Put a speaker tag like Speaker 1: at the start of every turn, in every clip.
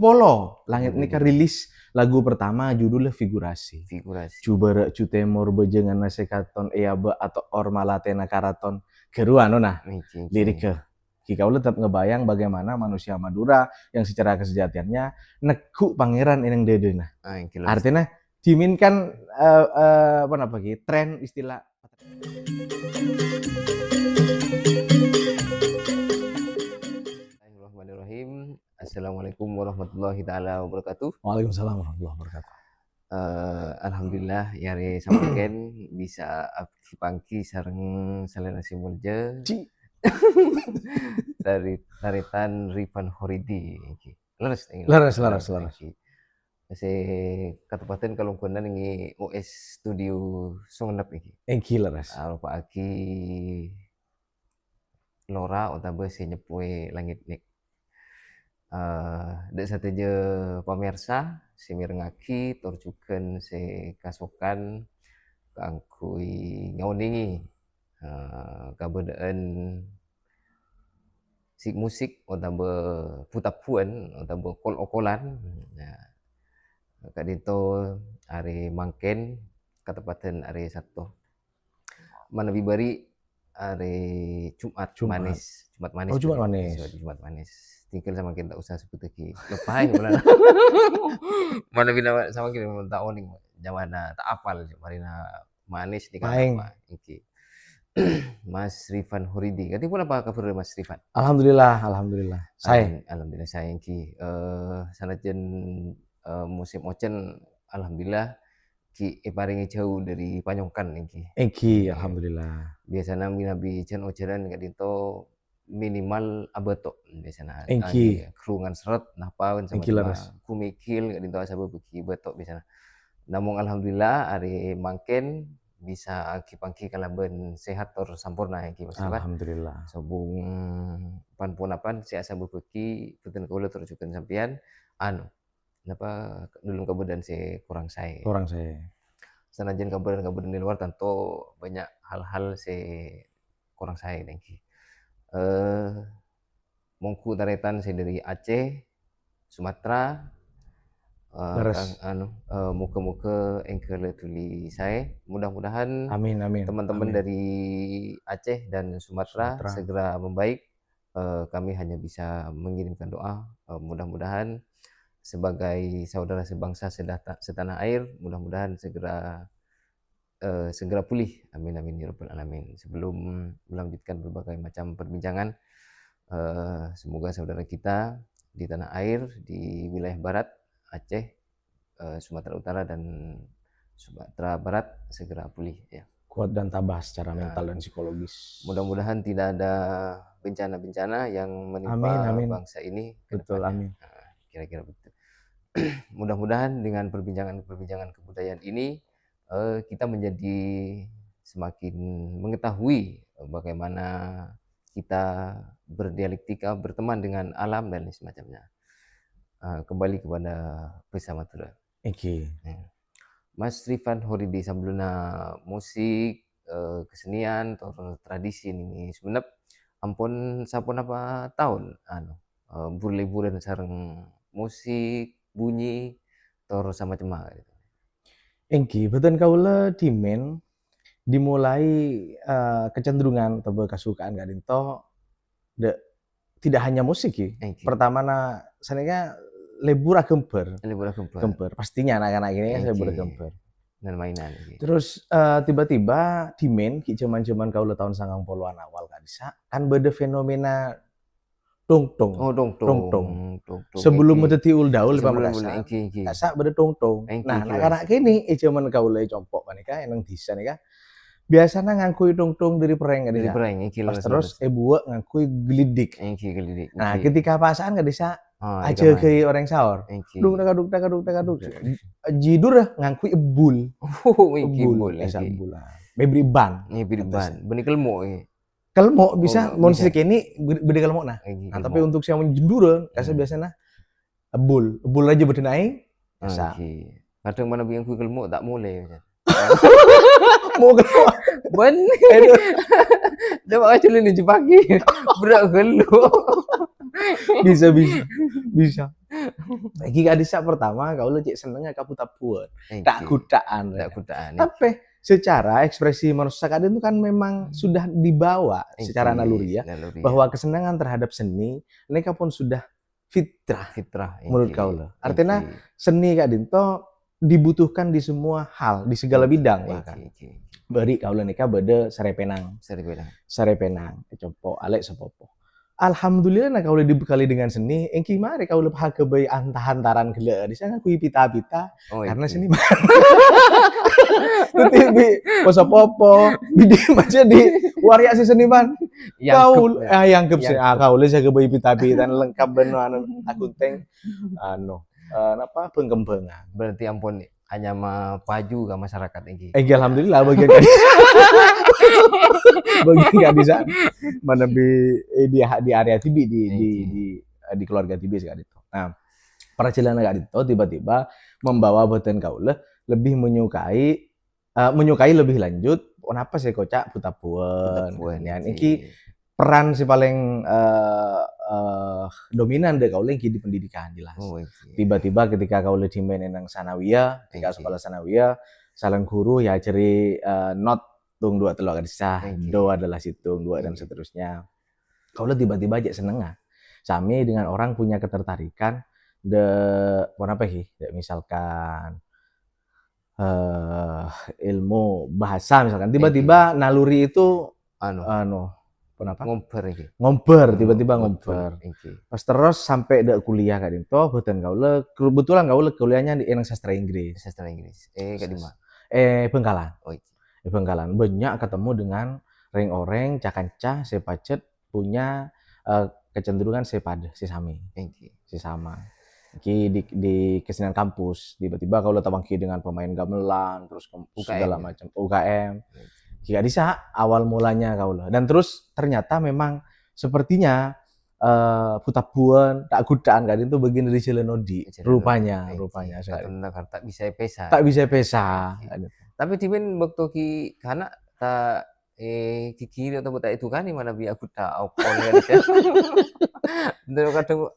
Speaker 1: Polo. Langit ini kan rilis lagu pertama judulnya Figurasi. Coba cutemor bejengan nasekaton eaba atau ormalatena karaton keruan nah. Lirik ke Kika tetap ngebayang bagaimana manusia Madura yang secara kesejatiannya neku pangeran ineng dedena. Artinya Jimin kan tren istilah.
Speaker 2: Bismillahirrahmanirrahim. Assalamualaikum warahmatullahi taala wabarakatuh.
Speaker 1: Waalaikumsalam warahmatullahi wabarakatuh.
Speaker 2: Alhamdulillah yare samaken bisa pangki sareng salena simulja. Dari taritan Rifan Horidi iki. Leres. Se Kabupaten Kalungkunan ini OS Studio Songnep iki.
Speaker 1: Engki leres.
Speaker 2: Arupa aki Lora otabe se nyepue langit nik. Dek sateje pemirsa si mirengaki torjuken se kasokan kangkui ngauningi kabedaan si musik otabe putapuan otabe kol-okolan. Nah, kadito ari mangken katepaten ari Sabtu manabi bari ari Jumat manis.
Speaker 1: Oh, Jumat manis.
Speaker 2: Tinggal sama kita usah sebut lagi. Lepain bulan. Mana bina sama kita tak oning. Jamana tak apal marina manis di apa iki. Mas Rifan Horidi. Kati pun apa kabar Mas Rifan?
Speaker 1: Alhamdulillah.
Speaker 2: Alhamdulillah saya ki sanajan musim ocen alhamdulillah ki paringi jauh dari Panyongkan
Speaker 1: iki. Alhamdulillah.
Speaker 2: Biasanya minabi cen oceran kadito minimal abeto biasanya kerungan seret nah pawen sama kumikil kadito asaba beki betok biasanya. Namun alhamdulillah hari mangken bisa aki-pangki kalaben sehat tor sampurna iki Mas.
Speaker 1: Alhamdulillah.
Speaker 2: Sobung pan-punapan si asaba beki puten kula terjukan sampean napa dulung kabudan si kurang saya. Sanajan kabudan di luar tentu banyak hal-hal si kurang saya niki. Mongku taretan saya dari Aceh, Sumatera, muka-muka engkel tuli saya. Mudah-mudahan
Speaker 1: amin.
Speaker 2: Teman-teman dari Aceh dan Sumatera segera membaik. Kami hanya bisa mengirimkan doa. Mudah-mudahan sebagai saudara sebangsa setanah air, mudah-mudahan segera pulih. Amin ya rabbal alamin. Sebelum melanjutkan berbagai macam perbincangan, semoga saudara kita di tanah air di wilayah barat Aceh, Sumatera Utara dan Sumatera Barat segera pulih ya.
Speaker 1: Kuat dan tabah secara mental dan psikologis.
Speaker 2: Mudah-mudahan tidak ada bencana-bencana yang menimpa bangsa ini.
Speaker 1: Betul, amin.
Speaker 2: Kira-kira betul. Mudah-mudahan dengan perbincangan kebudayaan ini kita menjadi semakin mengetahui bagaimana kita berdialektika, berteman dengan alam dan semacamnya. Kembali kepada Pesa Madura. Mas Rifan Horidi sebelumnya musik, kesenian, atau tradisi ini sebenarnya ampun sampun apa tahun liburan sareng musik, bunyi, atau sama cema gitu.
Speaker 1: Engki, betul kaula dimen dimulai kecenderungan atau kesukaan gadinto tidak hanya musik ya. Pertama sananya lebur gemper. Pastinya anak-anak ini kan lebur gemper.
Speaker 2: Dan mainan.
Speaker 1: Terus tiba-tiba dimen ki zaman-zaman kaula tahun 90-an awal kan beda fenomena tong-tong. Sebelum menjadi daul pamekasan. Kasa beda tong-tong. Nah, anak-anak kini zaman kaula compok kanika enang disa nika. Biasanya ngangkui tong-tong dari pereng kadisa. Pas terus buat ngangkui gelidik. Nah, ketika pasaan kadisa aja ke orang sahur. Duk jidur ngangkui ebul. Ebul. Bebri ban.
Speaker 2: Benih
Speaker 1: kelmo bisa musik ini beda kelmo nah. Tapi untuk siang menjenduran kasa biasanya ebul aja berdenai.
Speaker 2: Kadang mana biang kelmo tak mulai.
Speaker 1: Mau kelmo.
Speaker 2: Bener. Dia pakai celana pagi. Berak gelo.
Speaker 1: Bisa. Iki kadisa pertama kaula cek seneng ka Putapuan. Tak kudaan. Tapi secara ekspresi manusia kadang itu kan memang sudah dibawa secara naluri ya, bahwa kesenangan terhadap seni mereka pun sudah fitrah menurut kaula. Artinya seni kadang itu dibutuhkan di semua hal, di segala bidang bahkan. Bari kaula nika bade sarepenang. Copo alek sepopo. Alhamdulillah nak kaula dibekali dengan seni, engki mari kaula paha kebai hantaran gele. Di sana kui pita-pita karena seni. Tetapi poso-popo, bidi macam di waria si seniman. Kau yang kepsi, kaula saya kebai pita-pita lengkap benar aku teng apa penggembangan.
Speaker 2: Berarti ampun hanya maju ke masyarakat ini.
Speaker 1: Alhamdulillah bagian bagian di sana menembi di area TB di keluarga TB sekali itu. Nah, perjalanan kali itu tiba-tiba membawa boten kaula lebih menyukai lebih lanjut. Kenapa saya kocak Putapuan? Yang ini peran si paling dominan deh kaula di pendidikan jelas. Tiba-tiba ketika kaula dimainin nang sanawiyah, ketika sekolah sanawiyah, salan guru ya ceri not tung 2 3 kadisah, do adalah situng 2 dan seterusnya. Kaula tiba-tiba aja seneng sami dengan orang punya ketertarikan apa sih? Misalkan ilmu bahasa misalkan tiba-tiba naluri itu ngomber tiba-tiba ngomber. Pas terus sampai dek kuliah kan itu boten kaula kebetulan kaula kuliahnya di sastra Inggris.
Speaker 2: Kadima.
Speaker 1: Bengkalan. Bengkalan banyak ketemu dengan orang-orang cakanca sepacet punya kecenderungan sesami. Sesama. Di kesenian kampus tiba-tiba kaula tabangki dengan pemain gamelan terus segala macam UKM. Jika bisa awal mulanya kaula dan terus ternyata memang sepertinya Putapuan tak gudaan kan itu bagian dari Celenodi rupanya
Speaker 2: tak bisa pesa tapi timen waktu ki kana tak kiri atau tak itu kan di mana bi aku tak aukol ya kadang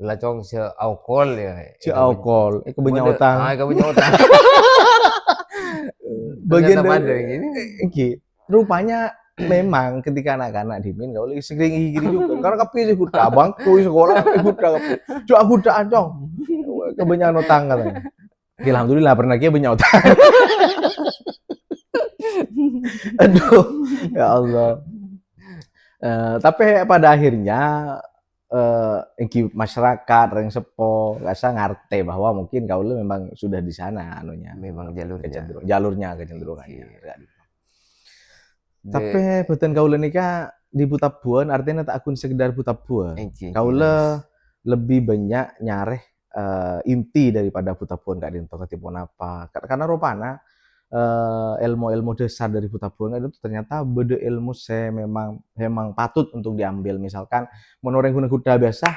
Speaker 2: lacong se aukol ya
Speaker 1: kebanyakan utang bagian dari ini rupanya memang ketika anak-anak dimin kau lagi sering gini juga karena kapi sih kuda bangku sekolah kuda cuk aku kuda acong kebanyakan utang katanya. Alhamdulillah pernah kia banyak utang. Aduh ya Allah. Tapi pada akhirnya masyarakat yang sepo rasa ngerti bahwa mungkin kaula memang sudah di sana anunya
Speaker 2: memang
Speaker 1: jalurnya kecenderungannya. Tapi boten kaula nika di Putapuan artinya tak akun sekedar Putapuan. Kaula lebih banyak nyareh inti daripada Putapuan kak dinto ketipun apa karena rupanya ilmu dasar dari Putapuan itu ternyata beda ilmu saya memang patut untuk diambil misalkan menoreng guna kuda biasa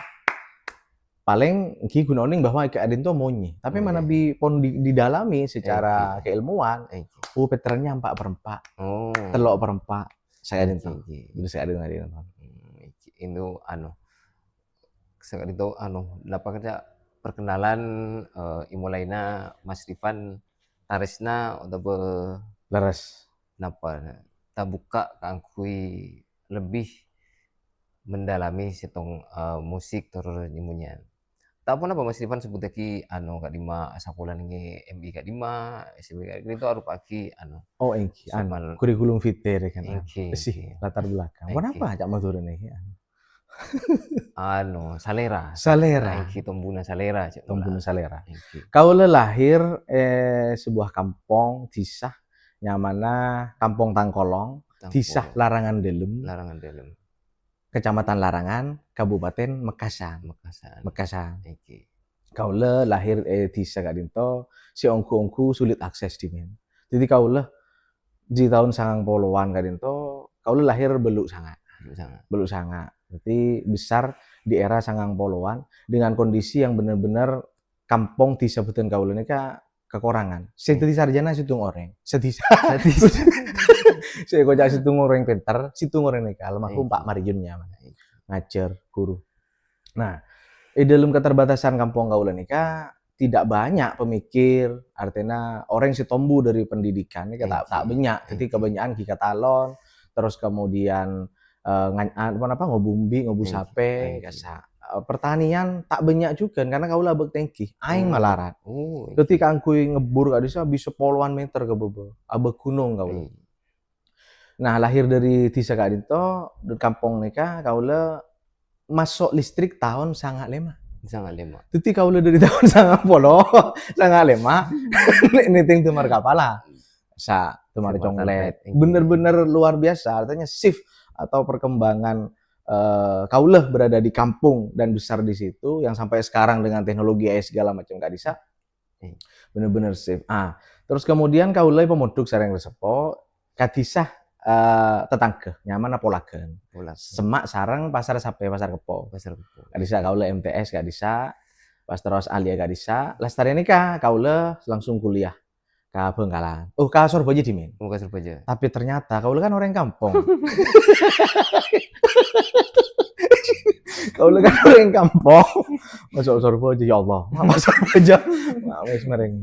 Speaker 1: paling ki gunoning bahwa kak dinto monyi tapi mana pon didalami secara keilmuan veterannya 4/4 3/4 saya dinto jadi saya ada dinto
Speaker 2: itu saya dinto dapat kerja perkenalan imulaina Mas Rifan tarisna untuk
Speaker 1: laras
Speaker 2: napa tabuka kangkui lebih mendalami setong musik terus nyemunyian. Tak pun apa Mas Rifan sebut lagi kadima sakulan ini MI kadima SMI kadima itu arupa lagi
Speaker 1: kurikulum vitae kan sih latar belakang. Kenapa cak matur ini?
Speaker 2: Salera tombuna salera
Speaker 1: kaula lahir sebuah kampung disah nyamana kampung Tangkolong disah Larangan Delem Kecamatan Larangan Kabupaten Mekasan kaula lahir disah kadinto si ongku sulit akses dimen jadi kaula di tahun 90-an kadinto kaula lahir beluk sangat berarti besar di era sangang poloan dengan kondisi yang benar-benar kampung di sebutan kaula ini kekurangan. Saya sarjana situng orang, saya kocak situng orang pinter, situng orang ini almarhum Pak Marjunnya ngajar guru. Nah dalam keterbatasan kampung kaula nika tidak banyak pemikir, artinya orang si tombu dari pendidikan ini tak banyak, jadi kebanyakan kita talon, terus kemudian ngobumbi, ngobu sape, pertanian tak banyak juga karena kaula abek tengki, aing malaran. Ketika angkui ngebur bisa puluhan meter ke bawah, abek gunung kaula. Nah lahir dari desa Kadinto, di kampung nika kaula masuk listrik tahun 95. Jadi kaula dari tahun 95 niting tumar kapala. Tumar conglet. Bener-bener luar biasa, artinya shift atau perkembangan kaula berada di kampung dan besar di situ yang sampai sekarang dengan teknologi segala macam kadisa. Bener-bener shift. Terus kemudian kaula pemuduk sareng resepo kadisa tetangga nyaman apolaken semak sarang pasar sape pasar kepo kadisa kaula MTS kadisa pas terus alia kadisa lestari nikah kaula langsung kuliah ke Bengkalan ke Surabaya dimin tapi ternyata kaula kan orang kampung kaula kan orang kampung masuk Surabaya ya Allah masuk aja wis mereng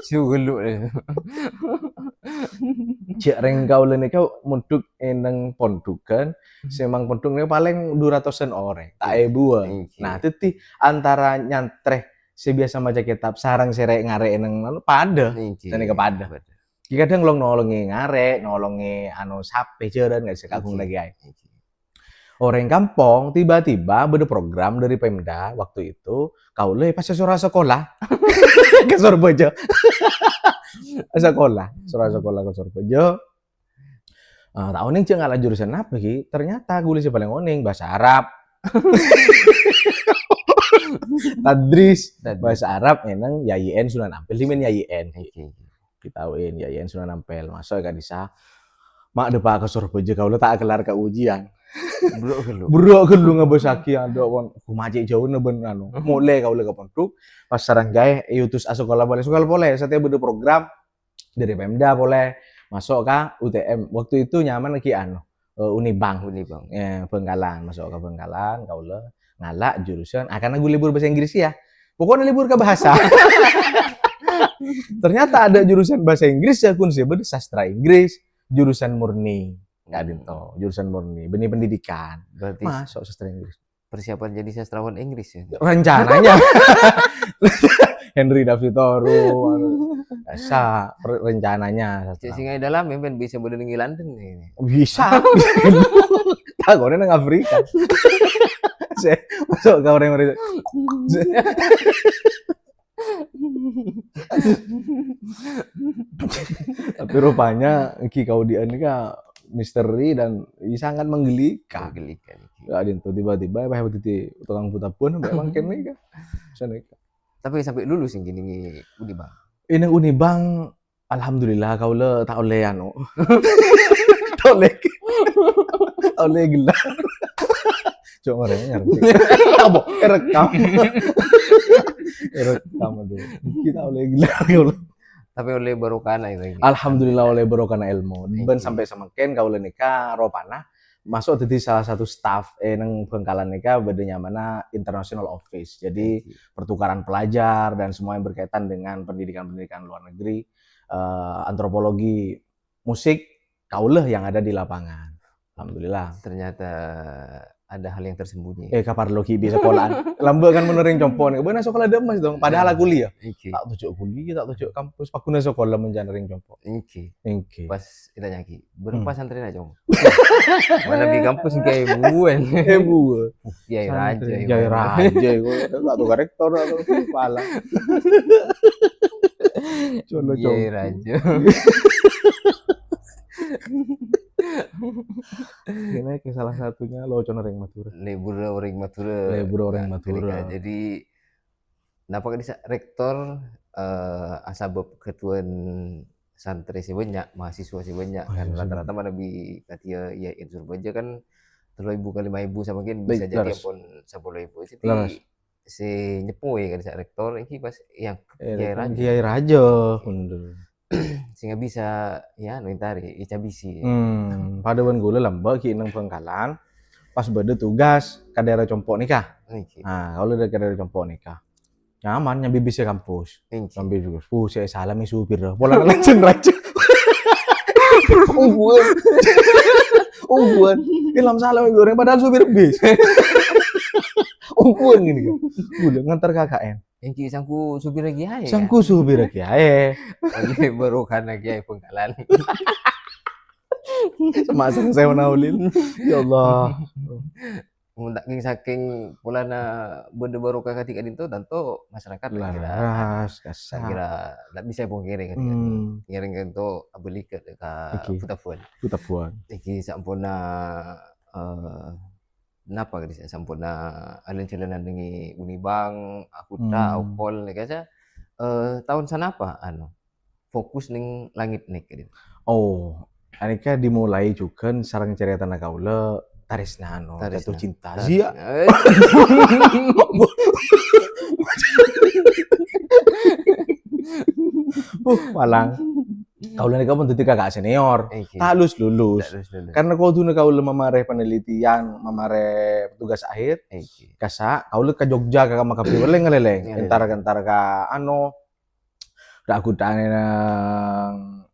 Speaker 2: Sugelu
Speaker 1: cek reng kaula nika munduk eneng pondukan semang ponduk nika paling 200-an orang tak ebu. Nah titi antara nyantreh sebiasa maca kitab sarang serek ngarek eneng pada sene kepada kadang nolongi ngarek nolongi sape jeren nggak bisa kagung lagi ay. Orang kampung tiba-tiba beda program dari Pemda waktu itu kaula pas sekolah ke Surabaya sekolah ke Surabaya tahun ini jangan jurusan apa ki ternyata gue sih paling oning bahasa Arab tadris bahasa Arab enang YIN sudah nampil dimen YIN kita win YIN sudah nampil masuk kan bisa mak depan ke Surabaya kaula tak kelar ke ujian bro gelu ngebesaki ada wong kumaci jauh neben mulai kaula ke pondok pas sareng gawe utus sekolah boleh setiap ada program dari Pemda boleh masuk ke UTM waktu itu nyaman lagi Unibang Bengkalan masuk ke Bengkalan kaula ngalak jurusan karena gue libur bahasa Inggris ya pokoknya libur ke bahasa ternyata ada jurusan bahasa Inggris ya kun sastra Inggris jurusan murni Kadinto, jurusan murni, benih pendidikan.
Speaker 2: Berarti
Speaker 1: masuk sastra Inggris.
Speaker 2: Persiapan jadi sastrawan Inggris ya?
Speaker 1: Rencananya. Henry Davidoru, rencananya.
Speaker 2: Singai dalam memang bisa berdiri London ini.
Speaker 1: Bisa. Tak goreng nang Afrika. Masuk ke orang-orang. Tapi rupanya Ki Kaudian ini kan misteri dan sangat menggelikan. Ya dinto tiba-tiba begitu tukang buta pun memang kene kan.
Speaker 2: Tapi sampai dulu sing gini Unibang.
Speaker 1: Ini Unibang alhamdulillah kaula tak oleh tak oleh gelar. Cok orangnya ngerti. Apa? Rekam dulu. Kita oleh gelar kaula.
Speaker 2: Tapi oleh barokana itu.
Speaker 1: Alhamdulillah oleh barokana ilmu. Ben sampai semakin kaula nika ropana masuk jadi salah satu staff nang Bengkalan nika bedanya mana international office. Jadi pertukaran pelajar dan semua yang berkaitan dengan pendidikan luar negeri, antropologi, musik kaula yang ada di lapangan. Alhamdulillah.
Speaker 2: Ternyata ada hal yang tersembunyi.
Speaker 1: Kapar loki bisa sekolahan. Lambe kan menering compon. Bener sekolah demas dong. Padahal aku kuliah. Tak tujuk kuliah, tak tujuk kampus. Paguna sekolah menjanering compon.
Speaker 2: Pas kita nyaki. Berapa santri aja. Mana di kampus kayak buen. Kiai
Speaker 1: raja. Atau rektor atau kepala.
Speaker 2: Kiai raja.
Speaker 1: Ini ke salah satunya Locono Ring Madura.
Speaker 2: Lebur orang Madura. Jadi kenapa kan rektor asabab ketuan santri sih banyak, mahasiswa sih banyak. Rata-rata mana bi katia ya Surabaya kan 3.000 kali 5.000 sama mungkin bisa jadi pun 10.000. Jadi si nyepoi kan rektor ini pas yang
Speaker 1: Kiai Raja
Speaker 2: sehingga bisa ya nintari icabisi.
Speaker 1: Pada wan gula lamba ki nang Bengkalan pas bade tugas ka daerah Compok nikah. Nah, kalau dari compo nikah. Nyaman nyambi bis kampus. Nyambi juga. Saya salam supir dah. Pola lanjut raja. Ungguan. Ilham salam goreng padahal supir bis. Ungguan gini kan. Udah ngantar KKN.
Speaker 2: Engki sangku supir lagi ae.
Speaker 1: Sangku supir lagi ae.
Speaker 2: Oleh berukan lagi ae Pengkalan.
Speaker 1: Semasang saya menaulin. Ya Allah.
Speaker 2: Mundak saking pulana benda baru ketika itu tentu masyarakat
Speaker 1: laras
Speaker 2: kira ndak bisa pungkiri kan ngiring itu abeli ke Putapuan iki sampuna napa gitu sampuna alin celenan dengan Unibang aku tak Aukol nih kaca tahun sana apa fokus ning langit nih gitu.
Speaker 1: Anika dimulai juga sarang cerita kaula Tarisna jatuh cinta Zia. Malang. Kaula nika pun dadi kakak senior. Tak lulus. Karena kau dulu kaula memare penelitian, memare tugas akhir. Kasa kaula ke Jogja ka makapi ngeleleng. Entar ka dak gudane nang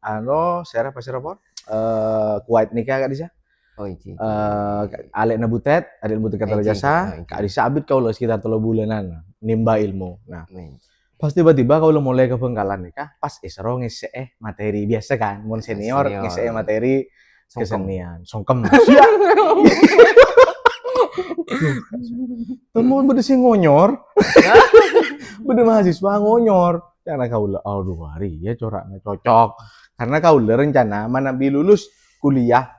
Speaker 1: Serap pasirapon. Kuwait nikah kak Disa. Alek nabutet, adik nabutet kata jasa, kak Disa abit kau lo sekitar 3 bulanan nimba ilmu. Nah, pas tiba-tiba kau lo mulai ke Bengkalan nikah, pas isro ngese materi biasa kan, mon senior ngese materi kesenian, songkem. Siap. Temen bede sing ngonyor, bede mahasiswa ngonyor. Karena kau lo, aduh hari ya coraknya cocok. Karena kau lo rencana mana bi lulus kuliah.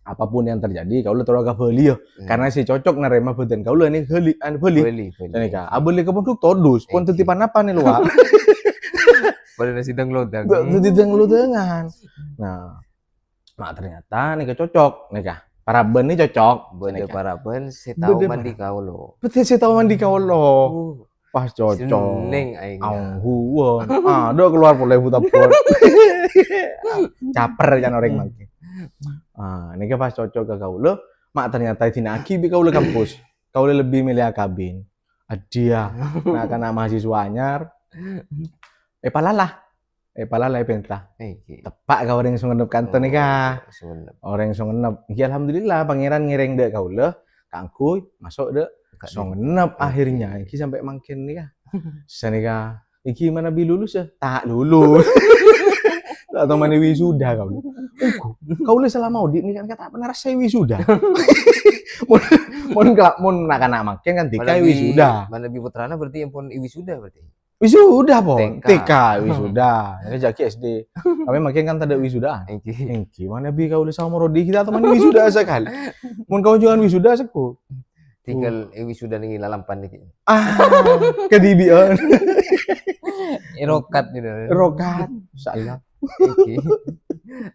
Speaker 1: Apapun yang terjadi, kau terus agak beli ya. Karena si cocok nerima badan kau ini beli. Dan kak, abeli ke pondok todus, pun titipan apa nih luar?
Speaker 2: Pada sidang lodang.
Speaker 1: Sidang lodangan. Nah, ternyata nih cocok, nih kak. Paraben nih cocok.
Speaker 2: Benda paraben, saya tahu mandi kau lo.
Speaker 1: Betul saya tahu mandi kau lo. Pas cocok.
Speaker 2: Seneng aing.
Speaker 1: Angguan. Ada keluar boleh Putapuan. Caper kan orang makin. Ini pas cocok ke kaula, mak ternyata tina akibi kaula kampus. Kaula lebih milih akabin. Dia karena mahasiswa anyar. Palalah pentah. Tepak kau orang sungenep kantor nikah. Orang sungenep. Ya alhamdulillah pangeran ngiring dek kaula, kangkuy masuk dek sungenep akhirnya. Iki sampai makin nikah. Senika iki mana bi lulus ya? Tak lulus. Atau mana wisuda kau? Kau le selama audit nih kan kata benar saya wisuda. Mon nak makin kan TK wisuda.
Speaker 2: Mana bi putrana berarti yang pun wisuda berarti.
Speaker 1: Wisuda pon. TK wisuda. Ini jaki SD. Kami makin kan tidak wisuda. Engki mana bi kau le sama Rodi kita atau mana wisuda sekali. Mon kau jangan wisuda seku.
Speaker 2: Tinggal wisuda nih lalampan nih.
Speaker 1: Kedibian.
Speaker 2: Rokat gitu.
Speaker 1: Rokat. Salah.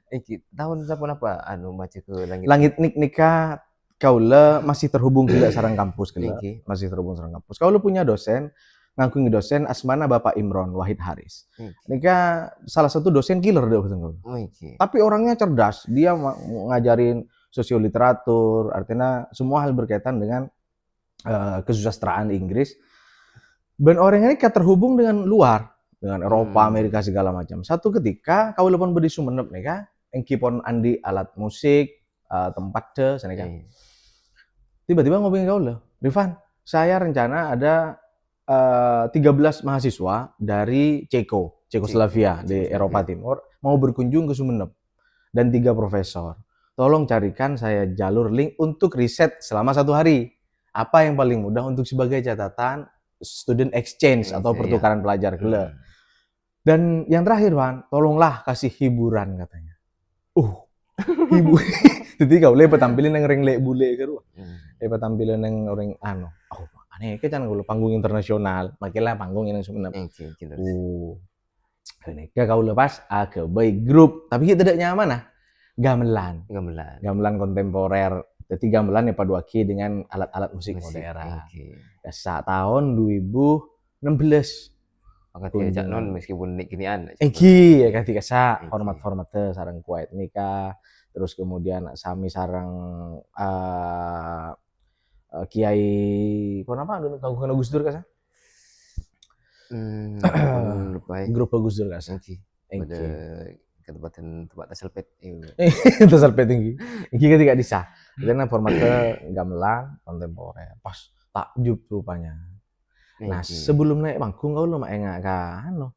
Speaker 2: Iki tahun apa macam ke
Speaker 1: langit nikah kaula masih terhubung tidak sarang kampus masih terhubung sarang kampus. Kaula punya dosen ngakungi dosen asmana Bapak Imron Wahid Haris. Nikah salah satu dosen killer deh betul. Tapi orangnya cerdas, dia ngajarin sosioliteratur, artinya semua hal berkaitan dengan kesusastraan Inggris. Dan orang ini terhubung dengan luar. Dengan Eropa, Amerika segala macam. Satu ketika kau lepon bedi Sumenep nih kak, engkipon andi alat musik, tempat deh, sana kan. Tiba-tiba ngomongin kau lah, Rifan, saya rencana ada 13 mahasiswa dari Cekoslovakia di Eropa Timur mau berkunjung ke Sumenep dan 3 profesor. Tolong carikan saya jalur link untuk riset selama 1 hari. Apa yang paling mudah untuk sebagai catatan student exchange atau pertukaran pelajar gila. Dan yang terakhir, Wan, tolonglah kasih hiburan katanya. Hiburan. Jadi kau lepas tampilin yang ring lek bule ke ruang. Lepas tampilin yang orang aneh kan kalau panggung internasional, makilah panggung yang sebenarnya. Ini kau lepas ke baik grup, tapi kita tidak nyaman gamelan kontemporer. Jadi gamelan ya paduaki dengan alat-alat musik modern. Saat tahun 2016.
Speaker 2: Makanya ajak non meskipun nik kinian.
Speaker 1: Ya kan tiga format-formatnya sarang Kuwait nikah, terus kemudian sami sarang Kiai kenapa kau kena Gus Dur kasa? Grup Gus Dur kasa.
Speaker 2: Pada ketempatan tempat selpet.
Speaker 1: Itu selpet tinggi. Iki ketika disah. Karena formatnya gamelan kontemporer. Pas takjub rupanya. Nah, sebelum naik panggung kau lu mak engak kan no.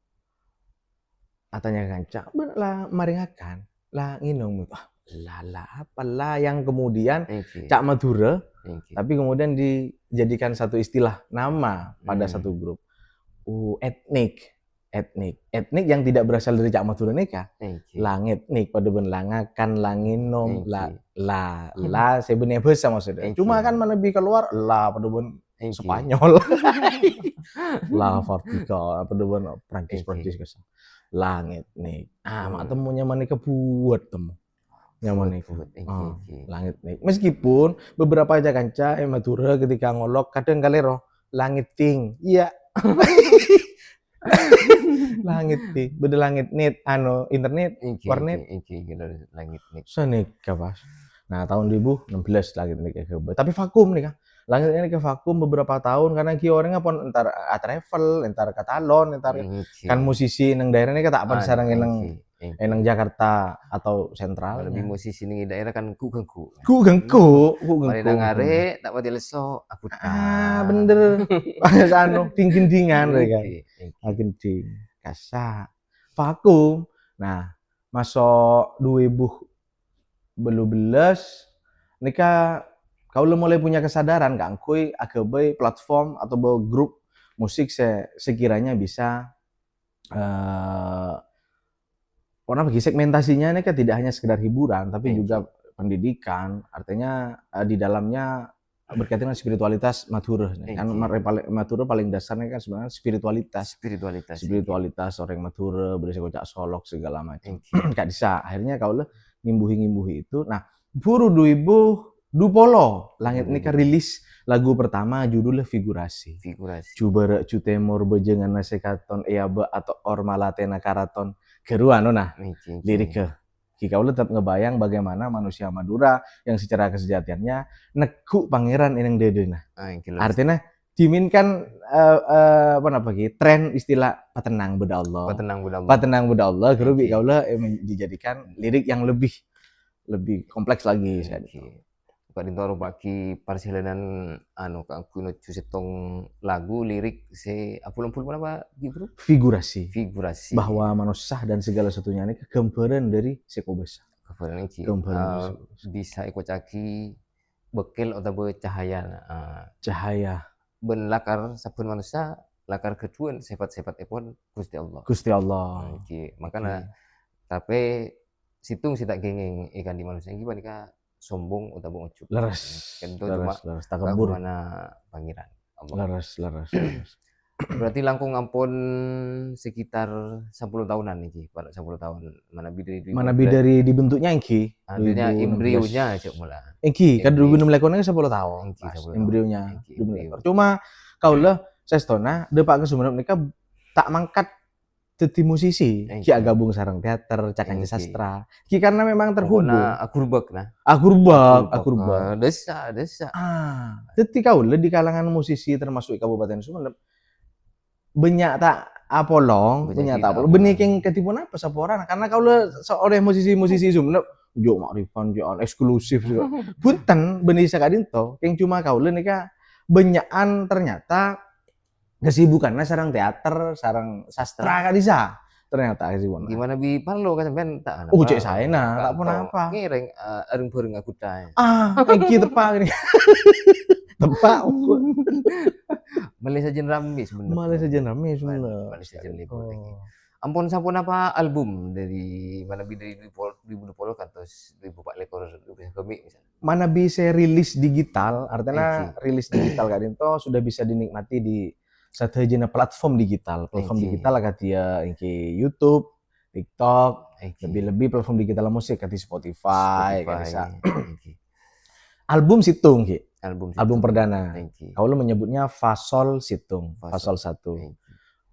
Speaker 1: Atanya kanca, lah maringakan. Lah nginong lah apalah yang kemudian Cak Madura tapi kemudian dijadikan satu istilah nama pada satu grup. Etnik yang tidak berasal dari Cak Madura nika. Langitnik pada ben langakan langinom la sebenarnya bahasa maksudnya. Cuma kan lebih keluar lah pada ben Spanyol. Lah vertikal pada ben Prancis kesan. Langitnik. Mak temunya mana kebuat temu. Nyaman itu. Langit nik. Meskipun beberapa aja kanca Madura ketika ngolok kadang kali roh langit ting. Iya. Langit ting. Beda langit net internet warnet.
Speaker 2: Langit nik.
Speaker 1: Sanik pas. Nah, tahun 2016 langit nik ke. Tapi vakum nih kan. Langit ini ke vakum beberapa tahun karena ki orangnya pun entar travel, entar katalon, entar kan musisi nang daerah ini kata apa sarang nang Jakarta atau sentral.
Speaker 2: Lebih musisi ning daerah kan ku gengku.
Speaker 1: Mari
Speaker 2: nang arek tak pati leso aku
Speaker 1: bener. Pas ding-dingan mereka. Ding. Kasa. Vakum. Nah, masuk 2012 nikah kau mulai punya kesadaran kan kui agak platform atau grup musik sekiranya bisa bagi segmentasinya ini kan tidak hanya sekedar hiburan tapi juga pendidikan, artinya di dalamnya berkaitan dengan spiritualitas Madura kan Madura paling dasarnya kan sebenarnya spiritualitas orang Madura berisi kocak solok segala macam. Kak Disa akhirnya kau ngimbuhi itu. Nah, buru 2020 langit ini kan rilis lagu pertama judulnya Figurasi. Coba cutemor bejengan nasekaton eaba atau ormalatena karaton keruan nah lirik ke kau tetap ngebayang bagaimana manusia Madura yang secara kesejatiannya neku pangeran ineng dedena. Artinya diminkan tren istilah patenang beda Allah kerubi kaulah dijadikan lirik yang lebih kompleks lagi
Speaker 2: Pak Dintoro bagi perjalanan aku setong lagu lirik apul apa gitu
Speaker 1: figurasi
Speaker 2: bahwa
Speaker 1: manusia dan segala sesuatunya ini kegambaran dari sekobesa
Speaker 2: gambaran bisa ikut caki bekil atau cahaya ben lakar sabun manusia lakar kedua sifat-sifat epon Gusti Allah makanya tapi situng tak gengeng ikan di manusia gimana sombong atau ucup
Speaker 1: leres
Speaker 2: takabur mana pangeran
Speaker 1: leres
Speaker 2: berarti langkung ampun sekitar 10 tahunan nih pada 10 tahun
Speaker 1: mana dari dibentuknya iki
Speaker 2: artinya embrionya aja mulai
Speaker 1: iki kan 2016 kan 10 tahun embrionya cuma kaulah sestona depak kesumenep nikah tak mangkat jadi musisi, ki gabung sarang teater, cakanya sastra. Ki karena memang terhubung.
Speaker 2: Akurbak. Desa.
Speaker 1: Jadi kau di kalangan musisi termasuk Kabupaten Sumenep banyak tak apolong, benih yang ketipu apa saporan karena kau seorang musisi Sumenep jo makrifan jo eksklusif juga. Punten benih sakadinto, yang cuma kau nika banyakan ternyata kesibukannya sarang teater, sarang sastra kan bisa ternyata kesibukan.
Speaker 2: Gimana bi parlo kan sampean tak
Speaker 1: cek saya tak pun apa.
Speaker 2: Ngereng bareng aku dah.
Speaker 1: Iki tepak ini. Tepak.
Speaker 2: Malaysia Jen Rami sebenarnya.
Speaker 1: Malaysia Jen
Speaker 2: libur. Ampun sampun apa album dari mana bi dari 2020 kan terus 2024 kami misalnya.
Speaker 1: Mana bisa rilis digital, artinya rilis digital kan itu sudah bisa dinikmati di satu jenis platform digital agak dia iki YouTube, TikTok, lebih platform digital musik kayak Spotify. Album situng ki. Album perdana. Kalau menyebutnya Fasol Situng, Fasol 1.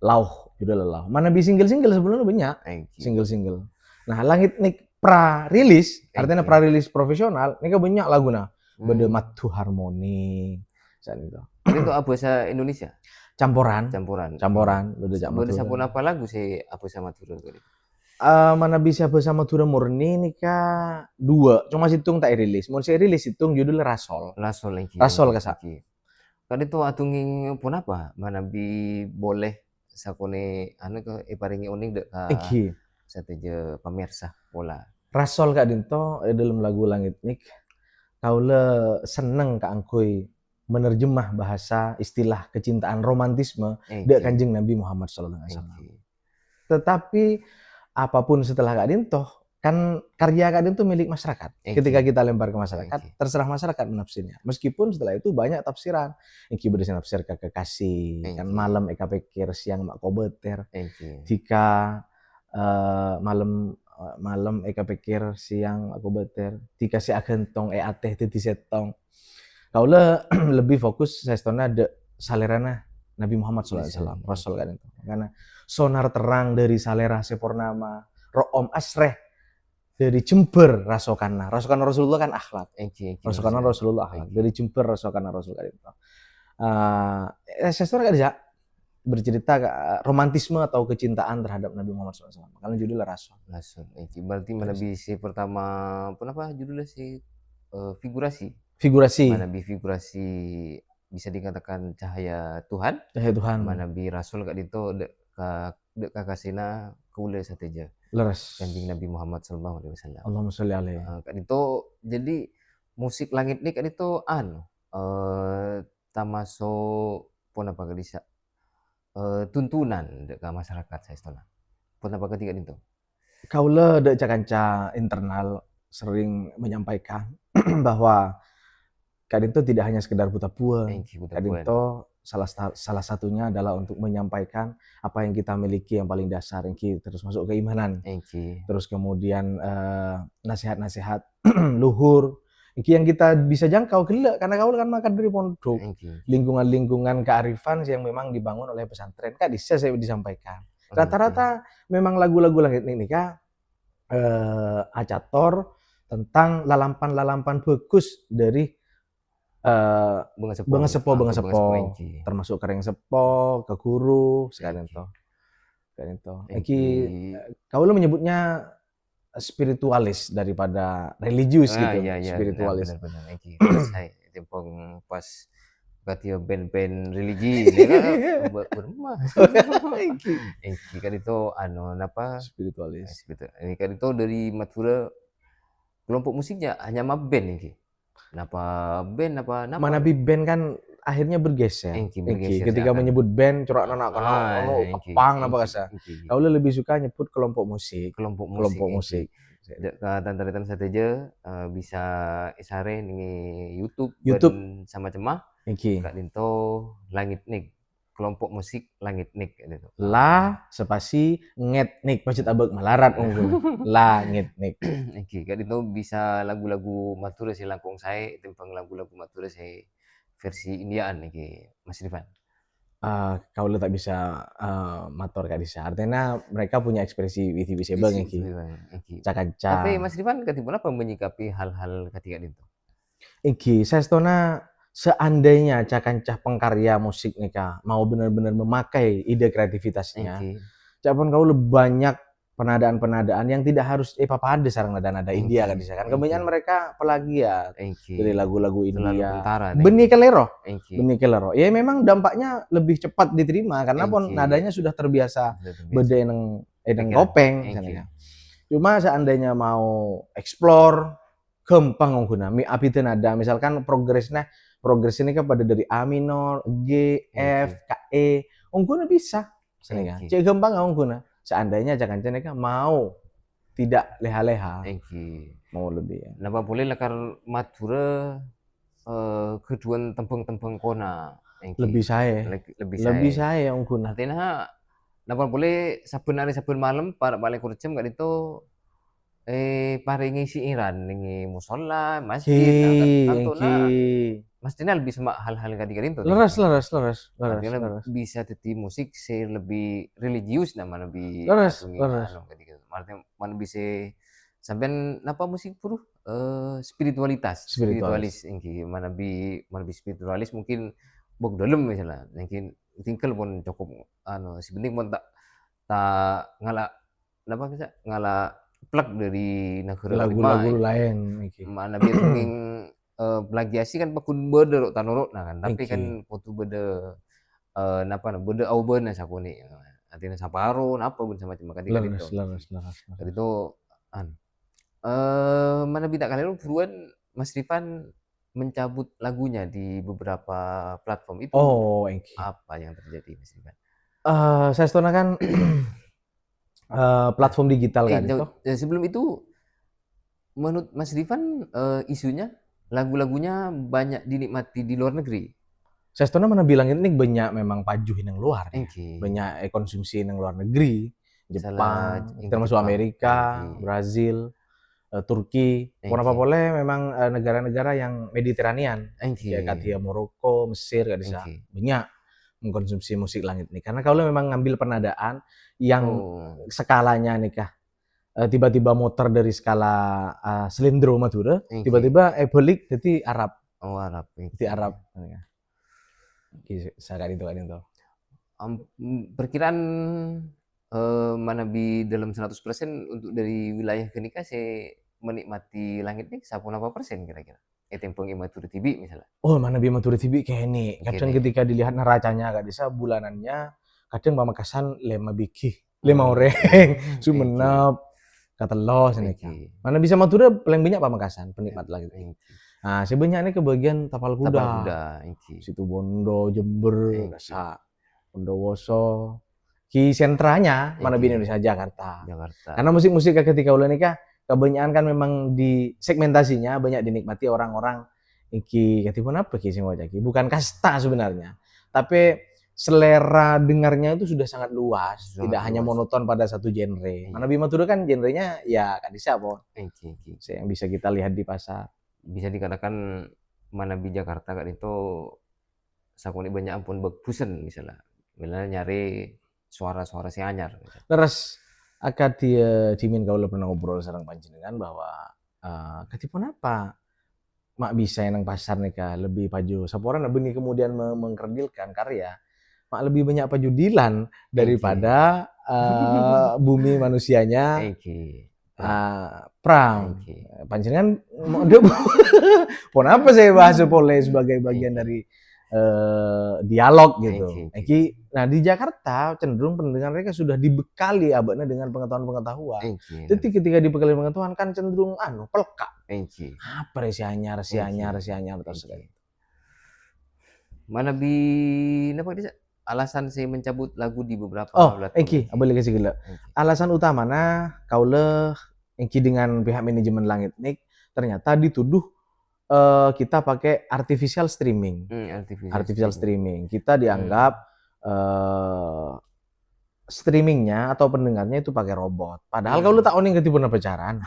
Speaker 1: Lauh, judul Lauh. Mana bi single-single sebelumnya banyak. Single-single. Nah, langit nik pra rilis, artinya pra rilis profesional, nika banyak lagu nah. Beda Matu Harmoni. saat itu.
Speaker 2: Itu bahasa Indonesia?
Speaker 1: Campuran.
Speaker 2: Campuran.
Speaker 1: Beda Jawa
Speaker 2: Boleh
Speaker 1: Madura.
Speaker 2: sabun apa lagu sih bahasa Madura tadi?
Speaker 1: Mana bisa bahasa Madura murni nih kak 2, cuma situng tak rilis. Mau saya rilis situng judulnya Rasol.
Speaker 2: Rasol lagi.
Speaker 1: Rasol kasa.
Speaker 2: Kan itu atungi pun apa? Mana bi boleh sakone anu ke iparingi uning dek ka sateje pemirsa pola.
Speaker 1: Rasol kak dinto dalam lagu Langit Nik. Kaula seneng kak angkui menerjemah bahasa istilah kecintaan romantisme dek Kanjeng Nabi Muhammad SAW. Tetapi apapun setelah Kak Dinto, kan karya Kak Dinto milik masyarakat. Ketika kita lempar ke masyarakat, terserah masyarakat menafsirnya. Meskipun setelah itu banyak tafsiran. Iki berisi nafsir ke kekasih, kan malam eka pikir, siang mak kobeter. Jika malam eka pikir, siang aku beter. Jika si agentong ateh titi setong. Kaula lebih fokus sestona de salerana Nabi Muhammad SAW, Rasul kan itu. Karena sonar terang dari salera sepurnama, ro'om asreh dari jember rasokana. Rasokana Rasulullah kan akhlak. Rasokana Rasulullah akhlak. Dari jember rasokana Rasul kan itu. Sestor kan bisa bercerita romantisme atau kecintaan terhadap Nabi Muhammad SAW. Karena judulnya Rasul.
Speaker 2: Berarti Nabi si pertama, apa judulnya si figurasi.
Speaker 1: Mana
Speaker 2: bi figurasi bisa dikatakan cahaya Tuhan.
Speaker 1: Cahaya Tuhan.
Speaker 2: Mana bi Rasul kak itu dek kakasina kule sateja.
Speaker 1: Leres.
Speaker 2: Kanjeng Nabi Muhammad SAW.
Speaker 1: Allahumma sholli alaihi.
Speaker 2: Kak itu jadi musik langit ini kan itu tamaso pun apa kadisa tuntunan dek masyarakat saya istana. Pun apa ketiga itu?
Speaker 1: Kaula dek cakanca internal sering menyampaikan bahwa Kadinto tidak hanya sekedar buta pueng. Kadinto salah satunya adalah untuk menyampaikan apa yang kita miliki yang paling dasar, terus masuk keimanan. Terus kemudian nasihat-nasihat luhur, yang kita bisa jangkau gelek karena kau kan makan dari pondok. Lingkungan-lingkungan kearifan yang memang dibangun oleh pesantren. Kak bisa saya disampaikan. Rata-rata memang lagu-lagu Langit ini kak acator tentang lalapan-lalapan bagus dari Bunga Sepo, termasuk Kereng Sepo, ke Guru, sekalian itu. Kau menyebutnya spiritualis daripada religius gitu. Spiritualis.
Speaker 2: Benar. Saya tempong pas katio band-band religi, bermah. Kan itu napa?
Speaker 1: Spiritualis.
Speaker 2: Ini kan itu dari Madura kelompok musiknya hanya band ini. Kenapa band apa nama?
Speaker 1: Mana band kan akhirnya bergeser. Ketika menyebut band corak anak kepang apa kasa. Kau lebih suka nyebut kelompok musik.
Speaker 2: Kelompok musik. Tantaritan sateja bisa isare nih YouTube. Sama cemah. Kak Dinto Langit Nik. Kelompok musik Langit Nik gitu.
Speaker 1: La spasi nget nik maksud abek melarat Langit Nik.
Speaker 2: Kan itu bisa lagu-lagu Madura sih langkung saya tentang lagu-lagu Madura saya versi Indiaan Mas Rifan.
Speaker 1: Kau tak bisa mator kak Disa. Artinya mereka punya ekspresi visible Cakanca.
Speaker 2: Tapi Mas Rifan ketika apa menyikapi hal-hal ketika itu?
Speaker 1: Saya stona seandainya cakanca pengkarya musik nih kak mau benar-benar memakai ide kreativitasnya, capun kau lebih banyak penadaan-penadaan yang tidak harus papada sarang nada-nada India kan kan kebanyakan mereka plagiat dari lagu-lagu India. Benih kelero. Ya memang dampaknya lebih cepat diterima karena pun nadanya sudah terbiasa beda yang kopeng. Cuma seandainya mau explore gampang ngguna api nada misalkan progres ini kan pada dari A minor, G, F, K, E, ungguna bisa. Cek gampang ungguna. Seandainya jangan mau tidak leha-leha. Mau lebih ya.
Speaker 2: Napa boleh lekar Madura keduan tempeng-tempeng kona.
Speaker 1: Lebih saya ungguna.
Speaker 2: Artinya napa boleh sabun malam para balik kurcem gak itu paringi siiran ning musola, masjid, mestinya lebih semak hal-hal ketiga itu.
Speaker 1: Leres.
Speaker 2: Bisa jadi musik lebih religius nama lebih
Speaker 1: leres.
Speaker 2: Artinya mana bisa sampean napa musik buruh spiritualis ingki manabi spiritualis mungkin bog dalam misalnya mungkin tinggal pun cukup sebenting pun tak ngala apa bisa ngala plug dari negara
Speaker 1: lagu-lagu lain
Speaker 2: mana biar mungkin plagiasi kan pakun beda tanurut nah kan tapi kan foto beda napa beda auben saku nih artinya saparo napa pun sama macam kan itu mana tidak kalian buruan Mas Rifan mencabut lagunya di beberapa platform itu. Apa yang terjadi Mas Rifan?
Speaker 1: Saya setengah kan platform digital kan itu.
Speaker 2: Sebelum itu menurut Mas Rifan isunya lagu-lagunya banyak dinikmati di luar negeri.
Speaker 1: Saya setengah mana bilang ini banyak memang pajuhin yang luar, banyak konsumsi yang luar negeri, Jepang, termasuk Amerika, Brazil, Turki, kenapa boleh memang negara-negara yang Mediterranean, ya kayak Maroko, Mesir, gak bisa banyak mengkonsumsi musik langit nih. Karena kalau memang ngambil penadaan yang skalanya nih kah, tiba-tiba motor dari skala Selindro Madura, tiba-tiba balik jadi Arab.
Speaker 2: Arab.
Speaker 1: Jadi Arab. Saya itu.
Speaker 2: Perkiraan mana di dalam 100% untuk dari wilayah Kenika saya menikmati langit ini 18% kira-kira. Tempong Imaturi TV misalnya.
Speaker 1: Mana Imaturi TV kayak ini. Kadang ketika dilihat neracanya gak bisa bulanannya, kadang Pamekasan 5 biki, 5 orang, Sumenep, Katelos ini. Mana bisa Madura paling banyak Pamekasan penikmat langit ini. Nah, sebenarnya ini ke bagian Tapal Kuda, Situ Bondo, Jember, Bondowoso, ki sentranya mana di Indonesia Jakarta. Karena musik-musik ketika ulah nikah kebanyakan kan memang di segmentasinya banyak dinikmati orang-orang iki ketipun apa ki semua jaki. Bukan kasta sebenarnya, tapi selera dengarnya itu sudah sangat luas, tidak hanya monoton pada satu genre. Mana Bima Tudo kan genrenya ya kan bisa apa? Yang bisa kita lihat di pasar.
Speaker 2: Bisa dikatakan mana di Jakarta kan itu sakuni banyak ampun bagusan misalnya nyari suara-suara si anyar.
Speaker 1: Terus akad dia dimin kau pernah ngobrol sareng panjenengan bahwa ketipun apa mak bisa yang pasar nih lebih paju. Saporan benih kemudian mengkerdilkan karya mak lebih banyak paju dilan daripada bumi manusianya. Pram, panjenengan dia pon apa saya bahas pole sebagai bagian dari dialog gitu. Nah di Jakarta cenderung pendengar mereka sudah dibekali abadnya dengan pengetahuan. Jadi ketika dibekali pengetahuan kan cenderung peleka. Apa si anyar terus sekali.
Speaker 2: Mana apa dia? Alasan saya mencabut lagu di beberapa
Speaker 1: platform. Boleh kasih gila. Alasan utamanya kaula dengan pihak manajemen Langit Nik ternyata dituduh kita pakai artificial streaming. Artificial streaming. Kita dianggap streamingnya atau pendengarnya itu pakai robot. Padahal kaula tak oning ketipun pacaran.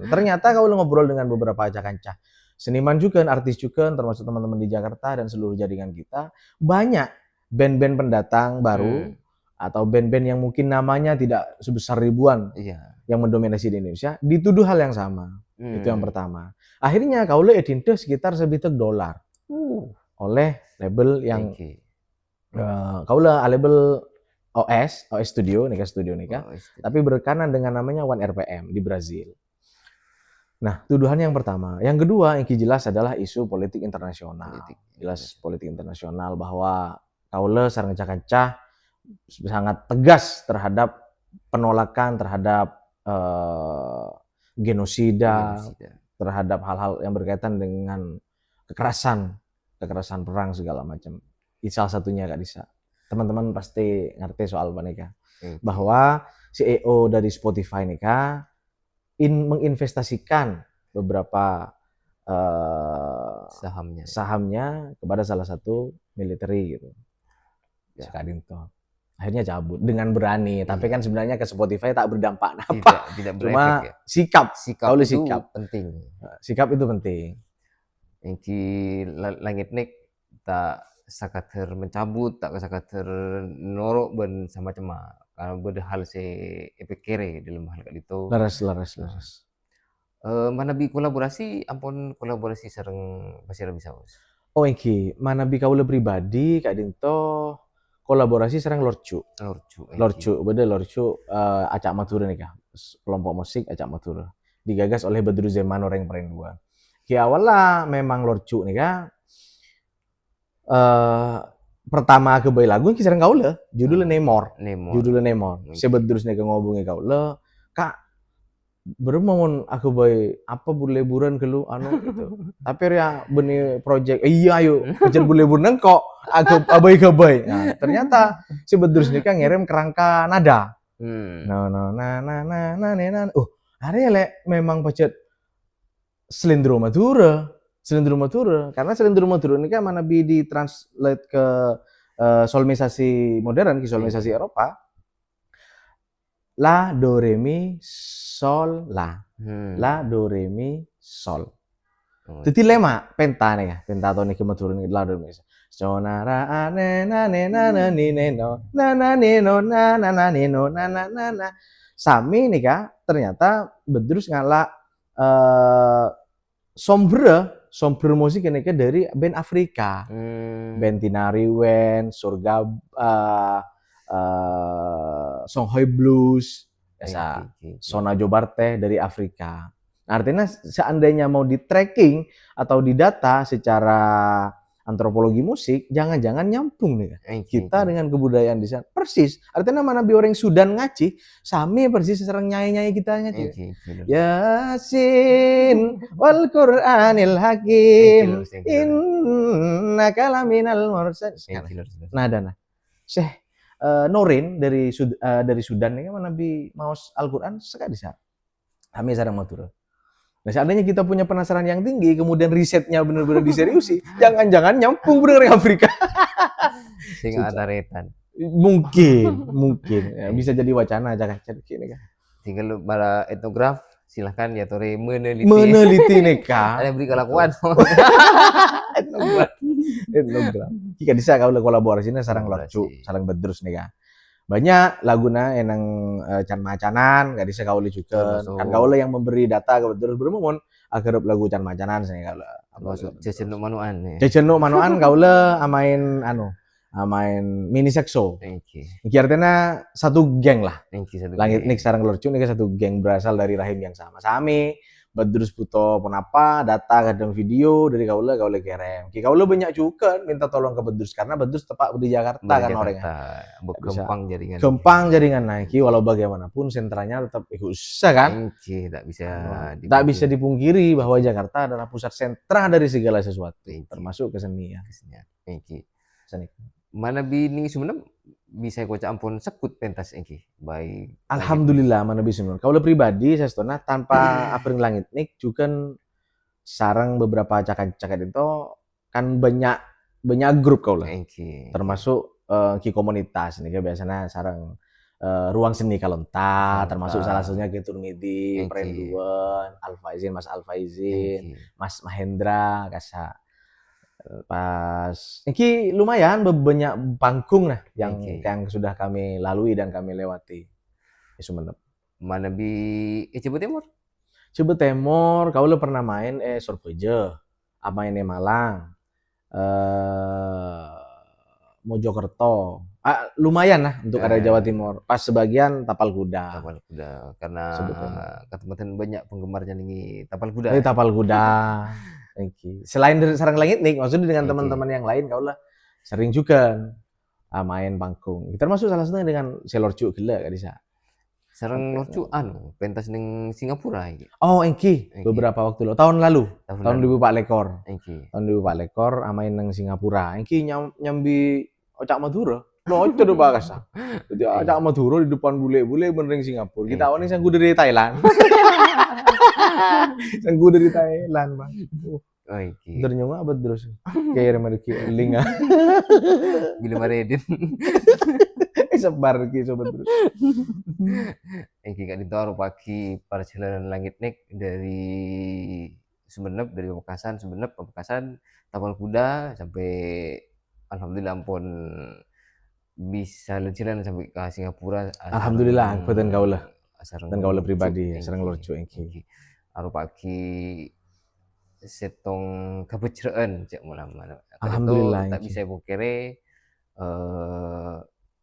Speaker 1: Ternyata kaula ngobrol dengan beberapa kancah seniman juga, artis juga, termasuk teman-teman di Jakarta dan seluruh jaringan kita, banyak band-band pendatang baru atau band-band yang mungkin namanya tidak sebesar ribuan yang mendominasi di Indonesia dituduh hal yang sama. Itu yang pertama. Akhirnya kaula edinte sekitar $1 oleh label yang kaula label OS Studio Nika, tapi berkanan dengan namanya One RPM di Brazil. Nah, tuduhan yang pertama. Yang kedua yang jelas adalah isu politik internasional. Jelas politik internasional bahwa kaula sareng cah-cah sangat tegas terhadap penolakan terhadap genosida, terhadap hal-hal yang berkaitan dengan kekerasan perang segala macam. Salah satunya Kak Disa. Teman-teman pasti ngerti soal mereka. Bahwa CEO dari Spotify nika menginvestasikan beberapa sahamnya kepada salah satu military gitu. Sekadin toh. Akhirnya cabut dengan berani, tapi kan sebenarnya ke Spotify tak berdampak apa.
Speaker 2: Tidak
Speaker 1: cuma
Speaker 2: ya?
Speaker 1: sikap
Speaker 2: itu penting.
Speaker 1: Sikap itu penting.
Speaker 2: Yang di Langit Nik tak sakater mencabut, tak sakater norok ben sama cema. Karena beda hal se epekere dalam hal itu.
Speaker 1: Laras.
Speaker 2: Manabi kolaborasi ampun kolaborasi sareng Pasir Bisaus.
Speaker 1: Oh iki, manabi kaula pribadi kadinto kolaborasi sareng Lorcu.
Speaker 2: Lorcu,
Speaker 1: beda Lorcu acak matur nih kah. Kelompok musik acak matur. Digagas oleh Badru Zaman orang Peren 2. Ki awal lah memang Lorcu nih kah. Pertama ke bayi lagu ki sareng kaula, judulnya Nemor. Judulnya Nemor. Sebedrus nih ngobongi kaula, Kak beremon aku boy apa liburan ke lu gitu. Tapi ya benih project iya ayo kerja liburan kok aku abai ke boy. Nah, ternyata si Bedrus ini kan ngirim kerangka nada. No hari le memang pacet Selendro Madura karena Selendro Madura ini kan mana bi di translate ke solmisasi modern, ke solmisasi Eropa. La, do, re, mi, sol, la. La, do, re, mi, sol. Jadi lema penta nih ya, pentatonik kemeturun la, do, re, mi, sol. Sonara ane na ne na na ni ne no na na ni no na na na ni no na na na na. Sami nih kah ternyata Bedrus ngalak sombre musik ini dari band Afrika. Band Tinariwen, Surga Songhai Blues, biasa Sona Jobarte dari Afrika. Nah, artinya seandainya mau di tracking atau didata secara antropologi musik, jangan-jangan nyambung nih kita dengan kebudayaan di sana. Persis. Artinya mana bi orang Sudan ngaci, sami persis serang nyai-nyai kita ngaci. Yasin wal Qur'anil Hakim innaka laminal mursalin. Nah. Syekh Norin dari Sudan ini mana Nabi Maus Al-Quran sekali bisa. Kami sarang matur. Nah, seandainya kita punya penasaran yang tinggi, kemudian risetnya benar-benar diseriusi, jangan-jangan nyambung bener Afrika.
Speaker 2: Sehingga ada retan.
Speaker 1: Mungkin ya, bisa jadi wacana aja kan.
Speaker 2: Tinggal para etnograf silahkan ya Tore
Speaker 1: meneliti nih kak.
Speaker 2: Ada beri kelakuan.
Speaker 1: Etnograf. Jika bisa kau kolaborasinya sarang Lorcu, sarang Bedrus nih kak. Banyak laguna enang can macanan, gak bisa kau juga. Kan kau yang memberi data ke Bedrus berumur agar lagu can macanan saya kau.
Speaker 2: Cecenuk manuan.
Speaker 1: Cecenuk manuan kau amain main mini sekso. Ini artinya satu geng lah. Langit Nik sarang Lorcu ini satu geng berasal dari rahim yang sama. Sami Bedrus puto pun apa data kadang video dari kaula kirim. Kaula banyak juga minta tolong ke Bedrus karena Bedrus tepat di Jakarta kan orangnya. Gempang jaringan naik. Walau bagaimanapun sentranya tetap susah kan. Tak bisa dipungkiri bahwa Jakarta adalah pusat sentra dari segala sesuatu, termasuk kesenian. Seni.
Speaker 2: Mana bini sebenarnya bisa kocak ampun sekut pentas ini baik.
Speaker 1: Alhamdulillah mana bisa sebenarnya. Kalau pribadi saya setona tanpa apring langit nik juga sarang beberapa cakat itu kan banyak grup kau lah. Termasuk ki komunitas nih biasanya sarang ruang seni Kalonta, termasuk salah satunya Ki Turmidi, Prenduan, Alfaizin, Mas Alfaizin, Mas Mahendra, kasa. Pas ini lumayan banyak panggung lah yang sudah kami lalui dan kami lewati. Sumenep.
Speaker 2: Mana bi Cirebon Timur?
Speaker 1: Cirebon Timur, kau lo pernah main Surabaya, main Malang, Mojokerto. Lumayan lah untuk ada Jawa Timur. Pas sebagian Tapal Kuda.
Speaker 2: Karena ketemuan banyak penggemarnya nih Tapal Kuda.
Speaker 1: Tapal Kuda. Selain dari sarang langit nih, maksudnya dengan teman-teman yang lain kau lah sering juga main panggung. Termasuk salah satunya dengan Selorcu gila gak bisa.
Speaker 2: Sarang Lorcu pentas ning Singapura iki.
Speaker 1: Oh, beberapa waktu lalu, tahun lalu. Tahun 2004 lekor. Tahun 2004 lekor main nang Singapura. Nyambi Ocak Madura. Lucu do bagas. Jadi Ocak Madura di depan bule-bule bener Singapura. Kita awalnya sang dari Thailand. Sang dari Thailand, Bang. Ternyata apa terus? Kayak remedi linga.
Speaker 2: Bila maredin.
Speaker 1: Sebar ki sobat terus.
Speaker 2: Engki gak ditaruh pagi perjalanan langit nik dari Sumenep, dari Pamekasan, Tapal Kuda sampai alhamdulillah ampun bisa leciran sampai ke Singapura.
Speaker 1: Alhamdulillah, buatan kau lah. Dan kau lah pribadi, serang Lorcu engki.
Speaker 2: arupa ki setong kebecraan cek mulam mana.
Speaker 1: Alhamdulillah
Speaker 2: tak bisa bukere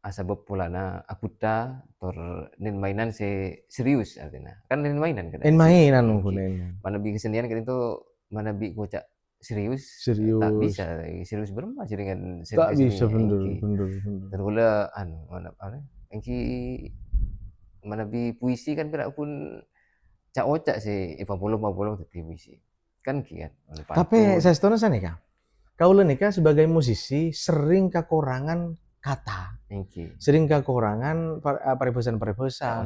Speaker 2: asa bepulana akuta tor nin mainan se serius artinya. Kan nin mainan kan.
Speaker 1: En mainan mungkin.
Speaker 2: Mana bi kesenian kan itu mana bi kocak serius. Tak bisa serius berma dengan
Speaker 1: tak bisa bener.
Speaker 2: Tergula mana engki mana bi puisi kan kira pun cak ocak sih 50 tadi puisi. Kan kian.
Speaker 1: Tapi saya setona sana kah? Kaula nikah sebagai musisi sering kekurangan kata, sering kekurangan paribasan,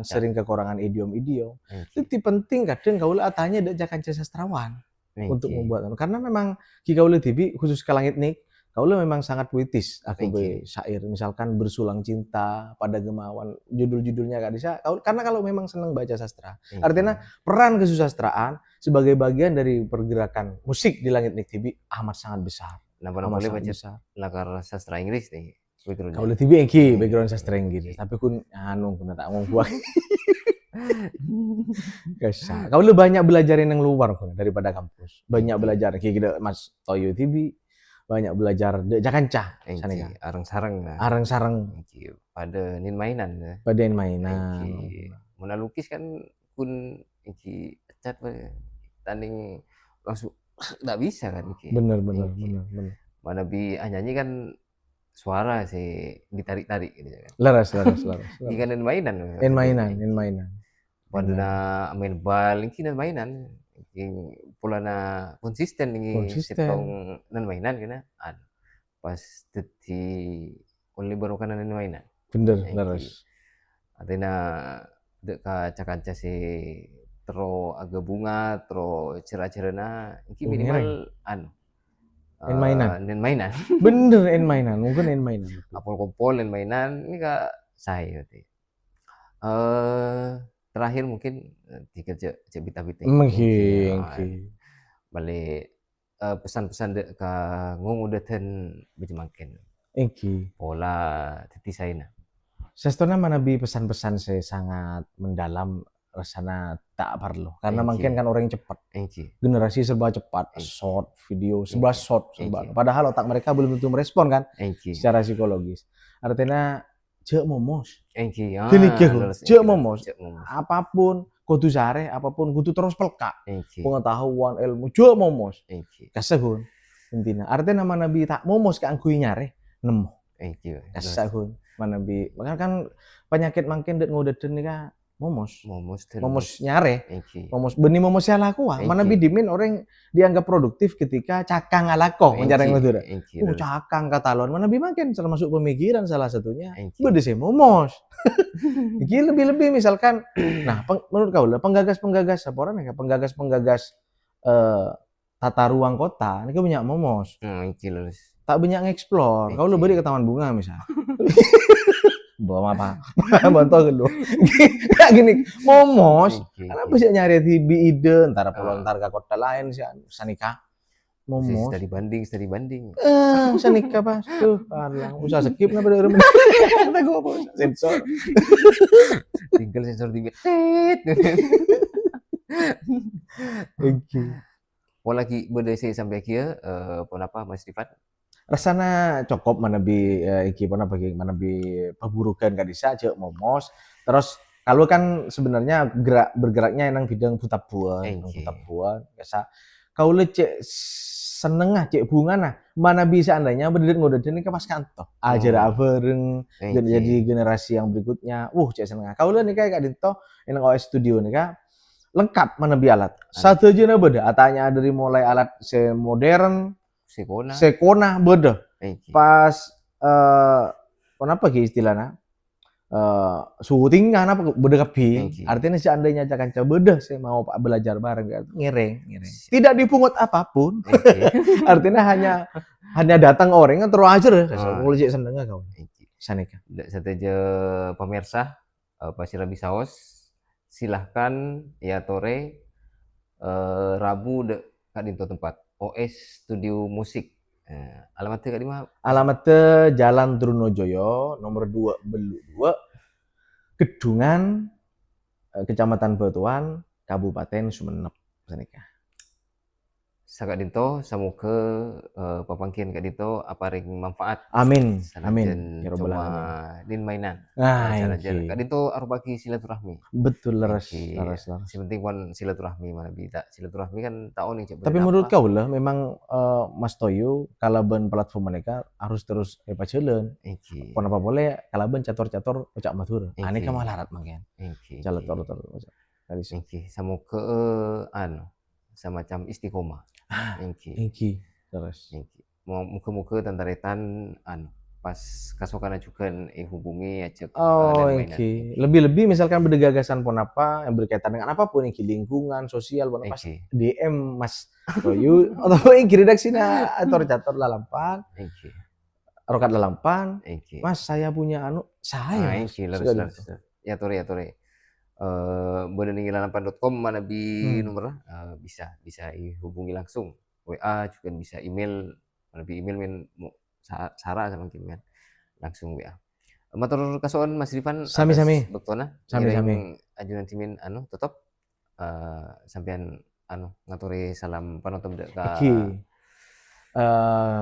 Speaker 1: sering kekurangan idiom-idiom. Itu penting kadang kaula tanya dek jakanca sastrawan untuk membuat, karena memang di kaula TV khusus ke langit nik, kaula memang sangat puitis. Aku syair, misalkan bersulang cinta pada gemawan, judul-judulnya kak Disa. Karena kalau memang senang baca sastra, artinya peran kesusastraan sebagai bagian dari pergerakan musik di langit nik TV amat sangat besar.
Speaker 2: Nah, boleh baca lakar sastra Inggris nih.
Speaker 1: Kalau TV engki background sastra Inggris, tapi kun kuna tak ngomong kuat. Kesal. Kau lu banyak belajarin yang luar kuna daripada kampus. Banyak belajar kayak Mas Toyo TV. Banyak belajar Jakanca.
Speaker 2: Areng-sareng.
Speaker 1: Areng-sareng.
Speaker 2: Pada nin mainan.
Speaker 1: Pada nin mainan.
Speaker 2: Muna lukis kan kun iki cat tanding langsung nggak bisa kan iki.
Speaker 1: Bener.
Speaker 2: Mana bi nyanyi kan suara sih ditarik-tarik gitu kan.
Speaker 1: Laras.
Speaker 2: Ini kan mainan.
Speaker 1: mainan.
Speaker 2: Pada main bal ini kan mainan. Pulana konsisten setong nan mainan kena pas teti only baru kan nan mainan.
Speaker 1: Bener, laras.
Speaker 2: Artinya dek kaca-kaca si tro aga bunga, tro cerah-cerahna, ini minimal
Speaker 1: mainan.
Speaker 2: Bener
Speaker 1: mainan, mungkin mainan.
Speaker 2: Apol-kopol mainan, ini kak saya berarti. Terakhir mungkin tiga cek bita-bita. Balik pesan-pesan dek ka ngomong udeten bejemakin. Pola titi saya.
Speaker 1: Sestona manabi pesan-pesan saya sangat mendalam, rasanya tak perlu karena mungkin kan orang cepat, generasi serba cepat, short video, serba short, padahal otak mereka belum tentu merespon kan secara psikologis. Artinya cek momos, gini cek momos, apapun kudu sare, apapun kudu terus pelka, pengetahuan ilmu cek momos, kasehun intinya. Artinya nama nabi tak momos keangkui nyare nemu, kasehun. Mana bi, makanya kan penyakit makin dek ngudeten nih kan momos nyare, benih momos ya laku mana bi dimin orang dianggap produktif ketika cakang alako mencari ngudera, cakang katalon mana bi makin termasuk pemikiran salah satunya, bede sih momos, ini lebih misalkan, nah menurut kau lah penggagas tata ruang kota, ini kan banyak momos, tak banyak ngeksplor, kau lu beri ke taman bunga misalnya. Bawa apa? Bantu lu. Kayak gini, momos. Karena bisa nyari TV ide, ntar pulau ntar ke kota lain sih, sanika. Momos.
Speaker 2: Studi banding.
Speaker 1: Sanika pas tuh, usah skip napa dari rumah. Kata gua apa? Sensor.
Speaker 2: Tinggal sensor TV. Lagi berdesi sampai kia, apa Mas Rifat?
Speaker 1: Rasanya cukup mana bi perburukan gak bisa aja momos. Terus kalau kan sebenarnya bergeraknya yang bidang putabuan, biasa. Kau cek senengah cek bunga nah mana bisa andanya berdiri ngodaden ini pas kanto ajar bareng jadi generasi yang berikutnya. Cek senengah. Kau nih kayak dinto yang OS studio nih kak lengkap mana bi alat. Satu aja nah beda. Atanya dari mulai alat modern. Sekona beda. Pas kenapa ki istilahnya? Syuting kan apa beda kapi. Artinya seandainya Jakanca beda saya mau belajar bareng ngereng. Tidak dipungut apapun. Artinya hanya datang orang yang terus aja mulai seneng kau. Sanika.
Speaker 2: Sateja pemirsa Pasirabi Saos silahkan ya tore Rabu kadinto tempat OS Studio Musik. Alamatnya kak dimana?
Speaker 1: Alamatnya Jalan Trunojoyo nomor 2 Belu 2 Gedungan Kecamatan Batuan Kabupaten Sumeneb. Senika.
Speaker 2: Saka dinto samuga papangkin Kak Dito aparing manfaat.
Speaker 1: Amin.
Speaker 2: Sanajan
Speaker 1: Ya rabbal
Speaker 2: cuma
Speaker 1: alamin.
Speaker 2: din mainan.
Speaker 1: Nah,
Speaker 2: Sanajan
Speaker 1: iki.
Speaker 2: Kak Dito arupa silaturahmi.
Speaker 1: Betul, leres.
Speaker 2: Si penting pun silaturahmi mana bisa. Silaturahmi kan tahu nih cek.
Speaker 1: Tapi menurut kau lah memang Mas Toyo kalaban platform mereka harus terus jalan. Pon apa boleh kalaban cator-cator ucap matur. Ane ka malarat mangken. Cator-cator.
Speaker 2: Iki samuga semacam istiqomah.
Speaker 1: Iki. Terus.
Speaker 2: Muga-muga tantaretan pas kasokan ajukan hubungi aja.
Speaker 1: Oh, iki. Lebih-lebih misalkan berdegagasan pon apa yang berkaitan dengan apapun iki lingkungan, sosial pon apa DM Mas Toyo atau iki redaksina ator-cator lalampan.
Speaker 2: Iki.
Speaker 1: Rokat lalampan.
Speaker 2: Iki.
Speaker 1: Mas saya punya saya.
Speaker 2: Iki ya tore. Bodeningilalampan.com mana di nomor bisa hubungi langsung WA juga bisa email mana di email min Sarah sama mungkin kan langsung WA matur kasuan Mas Rifan
Speaker 1: sami-sami
Speaker 2: bektona
Speaker 1: sami-sami
Speaker 2: ajunan timin tutup sampean ngaturi salam panonton dek ka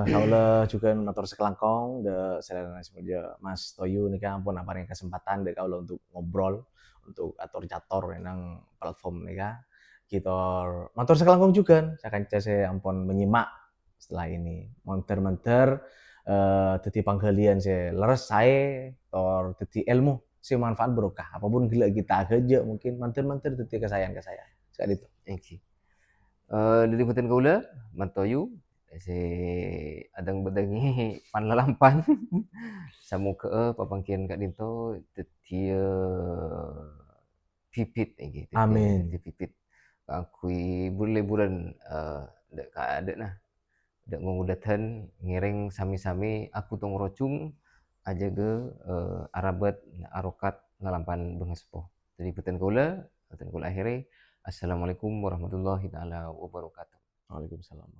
Speaker 1: kaula juga matur sekelangkong de sedherek semeja Mas Toyo nika ampun aparing kesempatan dek kaula untuk ngobrol untuk atur-cator nang platform nika kita matur sekelangkong juga sakanca saya ampun menyimak setelah ini monter-monter dadi panggalian saya leres saya tor dadi ilmu si manfaat berkah apapun gila kita kerja mungkin monter-monter dadi kesayangan saat itu
Speaker 2: dari buatan kaula mantoyu si adang bedangi panlalampan samuga papangkian Kak Dinto dadi pipit gitu.
Speaker 1: Amin.
Speaker 2: Pipit akui liburan dek ada nah dek ngudatan ngiring sami-sami aku tong rocung aja ge arabat arokat ngalampan bengespo. Jadi buatan kaula akhirnya assalamualaikum warahmatullahi taala wabarakatuh.
Speaker 1: Waalaikumsalam.